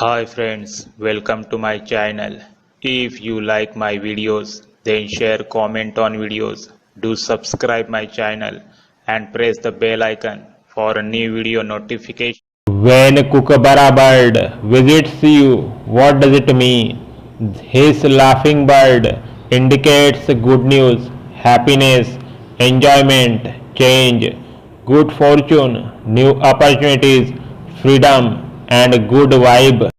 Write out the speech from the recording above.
Hi friends, welcome to my channel. If you like my videos, then share, comment on videos. Do subscribe my channel and press the bell icon for a new video notification. When a Kookaburra bird visits you, what does it mean? His laughing bird indicates good news, happiness, enjoyment, change, good fortune, new opportunities, freedom, and good vibe.